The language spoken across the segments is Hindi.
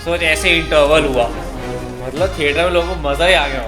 सोच ऐसे इंटरवल हुआ, मतलब थिएटर में लोगों को मजा ही आ गया।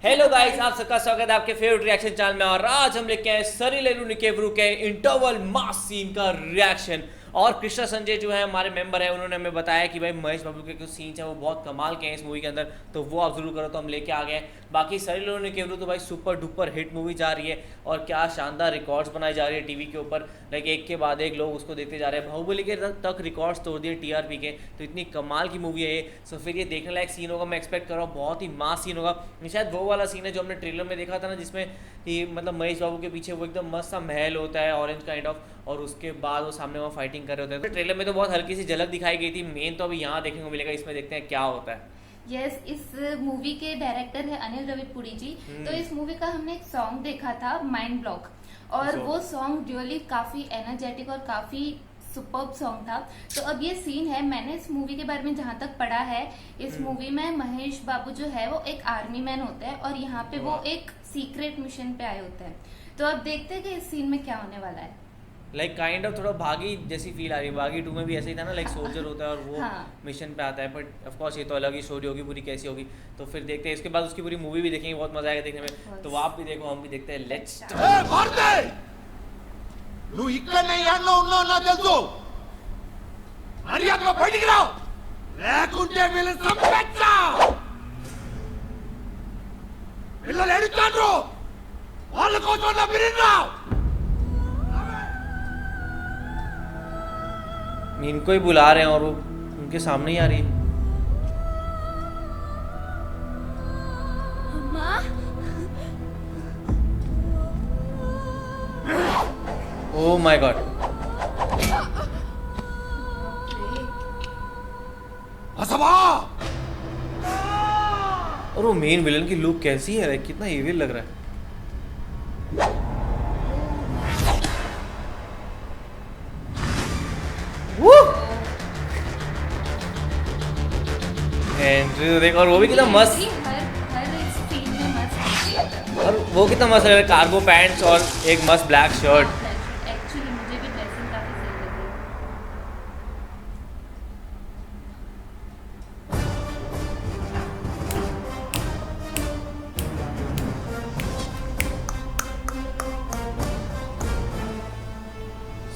हेलो गाइस, आप सबका स्वागत है आपके फेवरेट रिएक्शन चैनल में। और आज हम लेके आए सनी लेनू निकेब्रू के इंटरवल मास सीन का रिएक्शन। और कृष्णा संजय जो है हमारे मेंबर है, उन्होंने हमें बताया कि भाई महेश बाबू के कुछ सीन्स हैं वो बहुत कमाल के हैं इस मूवी के अंदर, तो वो आप जरूर करो, तो हम लेके आ गए। बाकी सनी लेनू निकेब्रू तो भाई सुपर डुपर हिट मूवी जा रही है और क्या शानदार रिकॉर्ड्स बनाई जा रही है टीवी के ऊपर। लाइक एक के बाद एक लोग उसको देखते जा रहे हैं। बाहुबली के तक रिकॉर्ड्स तोड़ दिए टीआरपी के, तो इतनी कमाल की मूवी है ये। सो फिर ये देखने लायक सीन होगा, मैं एक्सपेक्ट कर रहा हूँ बहुत ही मास सीन होगा। शायद वो वाला सीन है जो हमने ट्रेलर में देखा था ना, जिसमें कि मतलब महेश बाबू के पीछे वो एकदम मस्त सा महल होता है ऑरेंज काइंड ऑफ, और उसके बाद वो सामने वहाँ फाइटिंग कर रहे होते हैं। तो ट्रेलर में तो बहुत हल्की सी झलक दिखाई गई थी, मेन तो अभी यहाँ देखने को मिलेगा, इसमें देखते हैं क्या होता है। यस इस मूवी के डायरेक्टर है अनिल रविपुरी जी। तो इस मूवी का हमने एक सॉन्ग देखा था माइंड ब्लॉक, और वो सॉन्ग रियली काफी एनर्जेटिक और काफी सुपर्ब सॉन्ग था। तो अब ये सीन है, मैंने इस मूवी के बारे में जहाँ तक पढ़ा है, इस मूवी में महेश बाबू जो है वो एक आर्मी मैन होता है और यहाँ पे वो एक सीक्रेट मिशन पे आए होते हैं। तो अब देखते हैं कि इस सीन में क्या होने वाला है। लाइक काइंड ऑफ थोड़ा भागी जैसी फील आ रही है। भागी 2 में भी ऐसा ही था ना, लाइक सोल्जर होता है और वो मिशन पे आता है, बट ऑफ कोर्स ये तो अलग ही स्टोरी होगी पूरी, कैसी होगी तो फिर देखते हैं। इसके बाद उसकी पूरी मूवी भी देखेंगे, बहुत मजा आएगा देखने में। तो आप भी देखो, हम भी देखते हैं। लेट्स నువ్వు ఇక్కడనే యాడ్లో ఉన్నావు నాకు తెలుసు. మర్యాదగా బయటికి రావు, లేకుంటే వీళ్ళని చంపేస్తా. పిల్లలు ఎడుతారు, వాళ్ళ కోసం నా బిరిరావు. इनको ही बुला रहे हैं और वो उनके सामने ही आ रही है। ओह माय गॉड, असबा और वो मेन विलन की लुक कैसी है, कितना इविल लग रहा है। एंट्री देख, और वो भी कितना मस्त, और वो कितना मस्त लग रहा है, कार्गो पैंट्स और एक मस्त ब्लैक शर्ट। एक्चुअली मुझे भी ड्रेसिंग काफी सही लग रही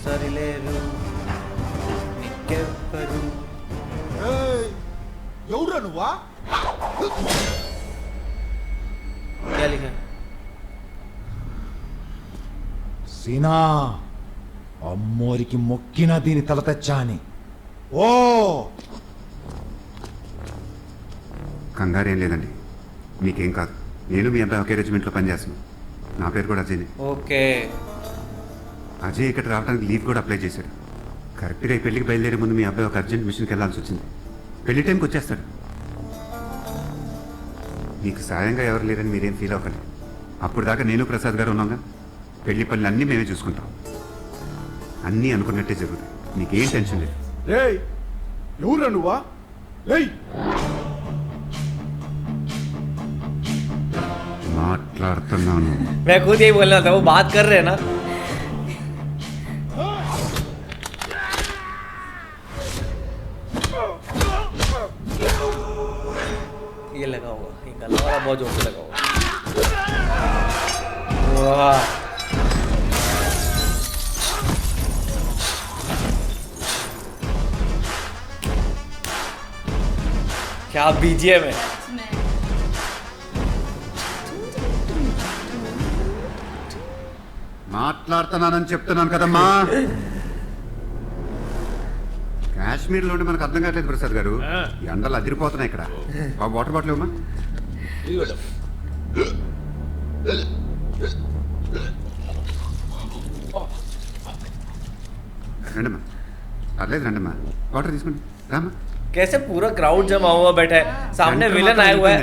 సరిలేరు నీకెవ్వరు. ఎవరు నువ్వా? क्या लिखा है? సీనా అమ్మోరికి మొక్కిన దీని తల తెచ్చా అని. ఓ కంగారేం లేదండి, మీకేం కాదు. నేను మీ అబ్బాయి ఒకే రెజిమెంట్లో పనిచేస్తున్నాను. నా పేరు కూడా అజయ్. ఓకే. అజయ్ ఇక్కడ రావడానికి లీవ్ కూడా అప్లై చేశాడు. కరెక్ట్గా ఈ పెళ్లికి బయలుదేరే ముందు మీ అబ్బాయి ఒక అర్జెంట్ మిషన్కి వెళ్ళాల్సి వచ్చింది. పెళ్లి టైంకి వచ్చేస్తాడు. మీకు సాయంగా ఎవరు లేరని మీరేం ఫీల్ అవ్వకండి. అప్పుడు దాకా నేను ప్రసాద్ గారు ఉన్నాగా. పెళ్లి పనులు అన్నీ మేమే చూసుకుంటాం. అన్నీ అనుకున్నట్టే జరుగుతాయి, మీకేం టెన్షన్ లేదు. రేయ్ ఎవరు నువ్వా? రేయ్ మాట్లాడుతున్నాను. मैं खुद यही बोलना था, वो बात कर रहे हैं ना। ये लगा होगा, ये गला वाला बहुत जोर से लगा होगा। वाह, क्या बीजीएम है। है। మాట్లాడుతున్నానని చెప్తున్నాను కదమ్మా. కాశ్మీర్లో ఉంటే మనకు అర్థం కావట్లేదు ప్రసాద్ గారు. ఎండలు అదిరిపోతున్నాయి ఇక్కడ. వాటర్ బాటిల్ ఇవ్వమ్మా. రండమ్మా, పర్లేదు రండమ్మా, వాటర్ తీసుకోండి. రామ్మా. कैसे पूरा क्राउड जमा हुआ बैठा है, सामने विलन आया हुआ है।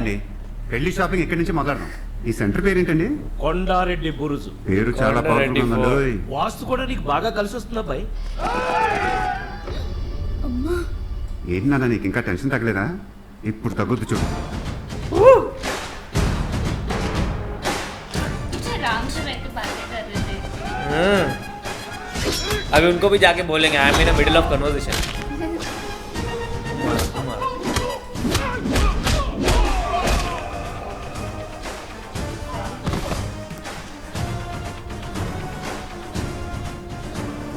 పెళ్లి షాపింగ్ ఇక్కడి నుంచి మొదలెడదాం. ఈ సెంటర్ పేరు ఏంటండి? కొండారెడ్డి బురుజు. పేరు చాలా కొండారెడ్డి బాగుంది. వాస్తు కూడా నీకు బాగా కలిసి వస్తుందా బాయ్? ఏంటి నాన్న, నీకు ఇంకా టెన్షన్ తగ్గలేదా? ఇప్పుడు తగ్గుద్దు చూడు. आराम से बैठ के बातें कर रहे थे। अभी उनको भी जाके बोलेंगे I am in middle of conversation.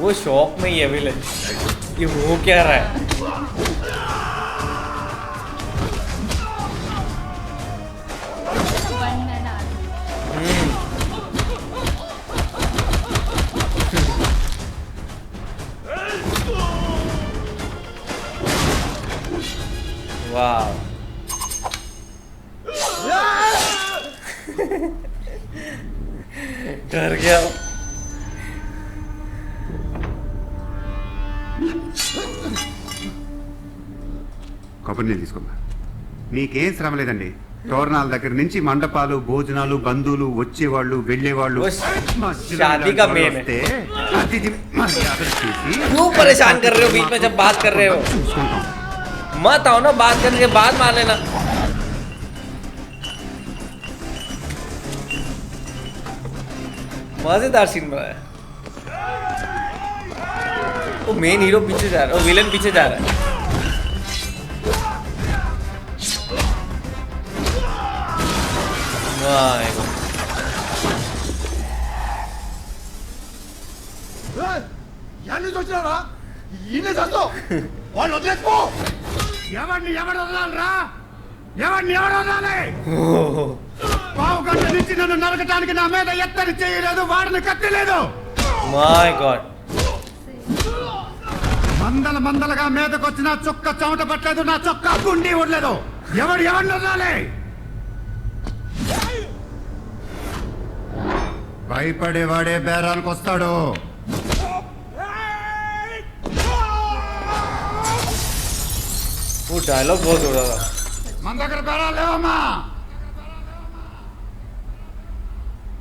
वो शौक में ही है विलन, ये हो क्या रहा है। One man army. वाह डर गया। కొబ్బరి నీళ్ళు తీసుకోమ్మా. మీకేం శ్రమ లేదండి. తోరణాల దగ్గర నుంచి మండపాలు, భోజనాలు, బంధువులు వచ్చేవాళ్ళు వెళ్ళేవాళ్ళు वो మధ్యలో शादी ఇలాంటి का వాళ్ళు मेन है। వస్తే అతిథి మర్యాదలు చేసి क्यों परेशान कर रहे हो बीच में जब बात कर रहे हो? చూసుకుంటాం. मत आओ ना, बात करने के बाद मार लेना। मजेदार सीन बना है। वो मेन हीरो पीछे जा रहा है, वो विलन पीछे जा रहा है। My God. ఎన్ని చూసినారా ఈయన చస్తో వాళ్ళు వదిలేసుకో ఎవరిని ఎవరు వదలాలరా ఎవరిని ఎవరు వదలాలి పావు గంట నుంచి నన్ను నరకటానికి నా మీద ఎత్తని చేయలేదు వాడిని కట్టలేదు My God. మందలుగా మీదకొచ్చిన చుక్క చెమట పట్టలేదు నా చొక్కా గుండి ఉండలేదు ఎవరిని వదలాలి భయపడేవాడే బేరానికి వస్తాడు वो डायलॉग बहुत जोड़ा था। మన దగ్గర బేరాలు లేవమ్మా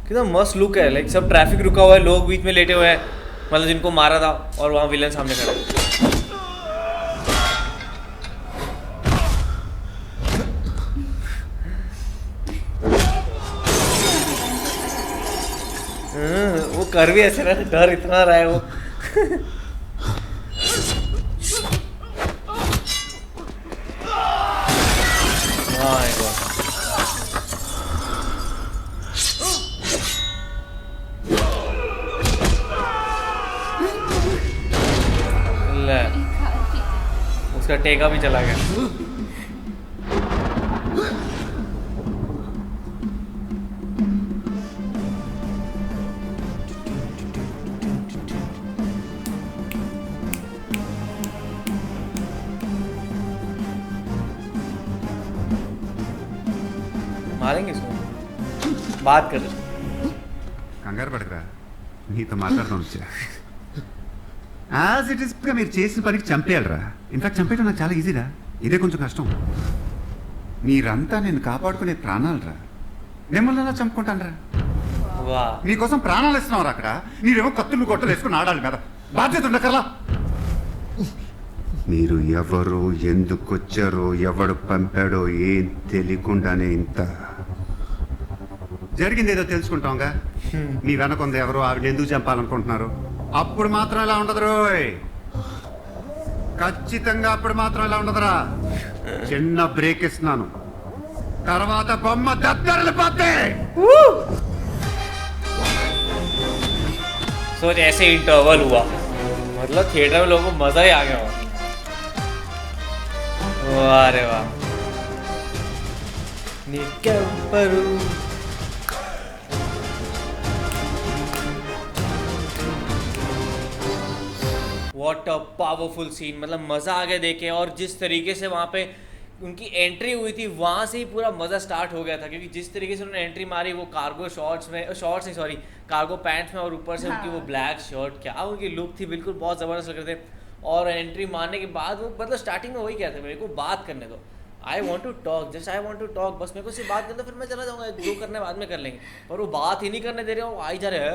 कितना मस्त लुक है, लाइक सब ट्रैफिक रुका हुआ है, लोग बीच में लेटे हुए हैं, मतलब जिनको मारा था, और वहाँ विलन सामने खड़ा है। वो कर भी ऐसे रहा है, डर इतना रहा है वो। My God. ले, उसका टेका भी चला गया। मारेंगे इसको, बात कर। కంగారు పడకరా నీతో మాట్లాడదాం వచ్చా యాజ్ ఇట్ ఈస్ మీరు చేసిన పనికి చంపేయాలరా ఇన్ఫాక్ట్ చంపేయడం నాకు చాలా ఈజీరా ఇదే కొంచెం కష్టం మీరంతా నేను కాపాడుకునే ప్రాణాలరా మిమ్మల్ని ఎలా చంపుకుంటానరా वाह, మీకోసం ప్రాణాలు ఇస్తున్నాం అక్కడ మీరేమో కత్తులు గొట్టలు వేసుకుని ఆడాలి మీద బాధ్యత ఉండకరా మీరు ఎవరు ఎందుకు వచ్చారో ఎవడు పంపాడో ఏం తెలియకుండానే ఇంత జరిగింది ఏదో తెలుసుకుంటాంగా మీ వెనకొంది ఎవరో ఆవిడ ఎందుకు చంపాలనుకుంటున్నారు అప్పుడు మాత్రం ఇలా ఉండదు రోయ్ ఖచ్చితంగా అప్పుడు మాత్రం ఇలా ఉండదురా చిన్న బ్రేక్ ఇస్తున్నాను తర్వాత బొమ్మ దద్దరిల్లిపోతే सोच ऐसे इंटरवल हुआ, मतलब थिएटर में लोगों को मजा ही आ गया वहाँ। वाह रे वाह, निकम्परू। What a powerful scene, मतलब मजा आ गया देखे। और जिस तरीके से वहाँ पे उनकी एंट्री हुई थी, वहाँ से ही पूरा मज़ा स्टार्ट हो गया था, क्योंकि जिस तरीके से उन्होंने एंट्री मारी, वो कार्गो शॉर्ट्स नहीं सॉरी कार्गो पैंट्स में, और ऊपर से उनकी वो ब्लैक शर्ट, क्या उनकी लुक थी, बिल्कुल बहुत ज़बरदस्त लग रहे थे। और एंट्री मारने के बाद वो मतलब स्टार्टिंग में वही कहते मेरे को बात करने दो, I want to talk, just I want to talk, बस मेरे को सिर्फ बात कर दो, फिर मैं चला जाऊँगा, जो करने बाद में कर लेंगे। पर वो बात ही नहीं करने दे रहे, वो आई जा रहे है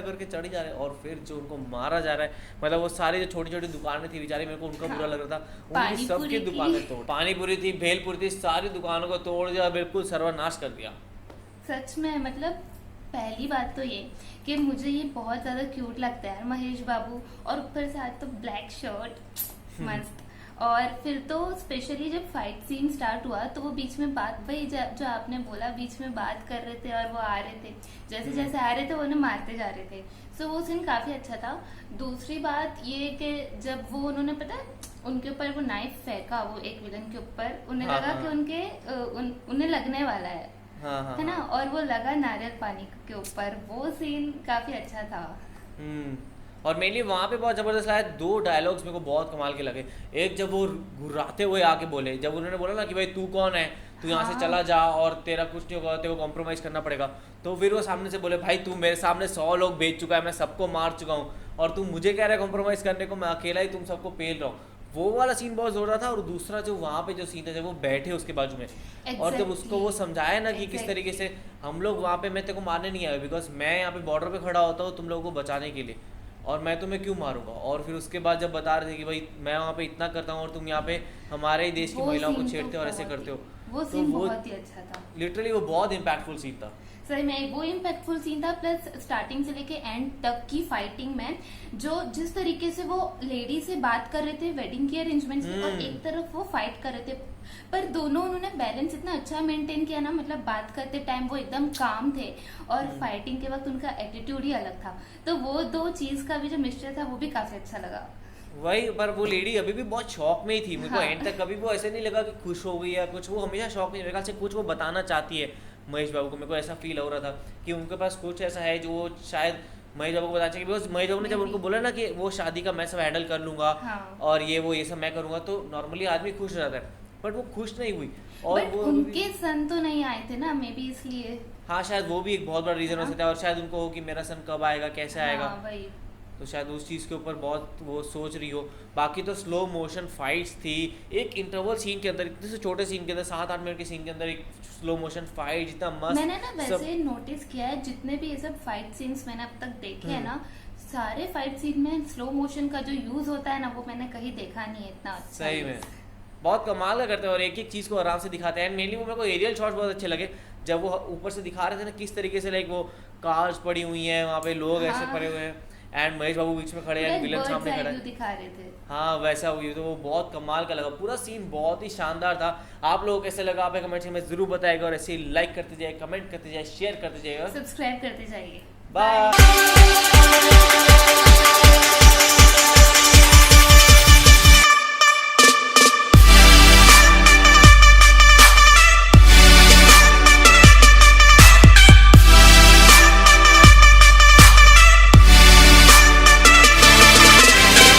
करके चढ़ी जा रहे, और फिर जो उनको मारा जा रहा है, मतलब वो सारी जो छोटी छोटी दुकानें थी बेचारी, मेरे को उनका बुरा लग रहा था, उनकी सबकी दुकानें तोड़, पानी पूरी थी, भेलपुरी थी, सारी दुकानों को तोड़ दिया, बिल्कुल सर्वनाश कर दिया। सच में मतलब पहली बात तो ये कि मुझे ये बहुत ज़्यादा क्यूट लगता है यार महेश बाबू, और ऊपर से आज तो ब्लैक शर्ट मस्त। और फिर तो स्पेशली जब फाइट सीन स्टार्ट हुआ तो वो बीच में बात वही जो आपने बोला, बीच में बात कर रहे थे और वो आ रहे थे, जैसे जैसे आ रहे थे वो उन्हें मारते जा रहे थे। सो वो सीन काफी अच्छा था। दूसरी बात ये कि जब वो उन्होंने पता है उनके ऊपर वो नाइफ फेंका वो एक विलन के ऊपर, उन्हें हाँ, लगा हाँ। कि उन्हें लगने वाला है हाँ हाँ है ना, और वो लगा नारियल पानी के ऊपर। वो सीन काफी अच्छा था। और मेनली वहाँ पे बहुत ज़बरदस्त आया, 2 डायलॉग्स मेरे को बहुत कमाल के लगे। एक जब वो घुराते हुए आके बोले, जब उन्होंने बोला ना कि भाई तू कौन है, तू यहाँ से हाँ। चला जा और तेरा कुछ नहीं होगा, तेरे को कॉम्प्रोमाइज़ करना पड़ेगा। तो फिर वो सामने से बोले भाई तू मेरे सामने 100 लोग बेच चुका है, मैं सबको मार चुका हूँ और तू मुझे कह रहा है कॉम्प्रोमाइज़ करने को, मैं अकेला ही तुम सबको पेल रहा हूँ। वो वाला सीन बहुत जोरदार था। और दूसरा जो वहाँ पे जो सीन है जब वो बैठे उसके बाजू में और जब उसको वो समझाया ना कि किस Exactly. तरीके से हम लोग वहाँ पे, मैं तेरे को मारने नहीं आया बिकॉज मैं यहाँ पे बॉर्डर पे खड़ा होता हूँ तुम लोगों को बचाने के लिए, और मैं तुम्हें क्यों मारूंगा। और फिर उसके बाद जब बता रहे थे कि भाई मैं वहाँ पे इतना करता हूँ और तुम यहाँ पे हमारे ही देश की वो महिलाओं को scene छेड़ते तो हो और ऐसे बहुत करते हो। वो तो सीन वो बहुत ही अच्छा था। लिटरली वो बहुत इम्पैक्टफुल सीन था। सही में वो इम्पैक्टफुल सीन था। प्लस स्टार्टिंग से लेके एंड तक की फाइटिंग में जो जिस तरीके से वो लेडी से बात कर रहे थे वेडिंग की अरेंजमेंट्स की, और एक तरफ वो फाइट कर रहे थे, पर दोनों उन्होंने बैलेंस इतना अच्छा मेंटेन किया ना, मतलब बात करते टाइम वो एकदम काम थे और फाइटिंग के वक्त उनका एटीट्यूड ही अलग था। तो वो 2 चीज का भी जो मिक्सचर था वो भी काफी अच्छा लगा। वही, पर वो लेडी अभी भी बहुत शौक में ही थी। मेरे को हाँ। एंड तक कभी वो ऐसे नहीं लगा कि खुश हो गई या कुछ, वो हमेशा शौक में, मेरे ख्याल से कुछ वो बताना चाहती है महेश बाबू को। मेरे को ऐसा फील हो रहा था कि उनके पास कुछ ऐसा है जो वो शायद महेश बाबू को बताना चाहिए। बिकॉज महेश बाबू ने जब उनको बोला ना कि वो शादी का मैं सब हैंडल कर लूंगा हाँ। और ये सब मैं करूंगा, तो नॉर्मली आदमी खुश हो जाता है, बट वो खुश नहीं हुई। और बट वो उनके सन तो नहीं आए थे ना, मे बी इसलिए। हाँ, शायद वो भी एक बहुत बड़ा रीजन हो हाँ। सकता है। और शायद उनको हो कि मेरा सन कब आएगा, कैसे आएगा, हाँ, वही। तो शायद उस चीज़ के ऊपर बहुत वो सोच रही हो। बाकी तो स्लो मोशन फाइट्स थी, एक इंटरवल सीन के अंदर, जैसे छोटे सीन के अंदर 7-8 मिनट के सीन के अंदर एक स्लो मोशन फाइट, जितना मस्त। मैंने ना सब- वैसे नोटिस किया है जितने भी ये सब फाइट सीन्स मैंने अब तक देखे हैं ना, सारे फाइट सीन में स्लो मोशन का जो यूज होता है ना, वो मैंने कहीं देखा नहीं है इतना अच्छा। सही में बहुत कमाल का करते हैं और एक एक चीज़ को आराम से दिखाते हैं। एंड मेनली वो मेरे को एरियल शॉट्स बहुत अच्छे लगे, जब वो ऊपर से दिखा रहे थे ना किस तरीके से, लाइक वो कार्स पड़ी हुई हैं वहाँ पे, लोग ऐसे हाँ। पड़े हुए हैं एंड महेश बाबू बीच में खड़े हैं, विलन सामने खड़ा है। दिखा रहे थे। हाँ, वैसा हुई तो वो बहुत कमाल का लगा। पूरा सीन बहुत ही शानदार था। आप लोगों को कैसे लगा आप कमेंट में जरूर बताएगा, और ऐसे लाइक करते जाइए, कमेंट करते जाइए, शेयर करते जाइएगा। सब्सक्राइब करते जाइए। बाय।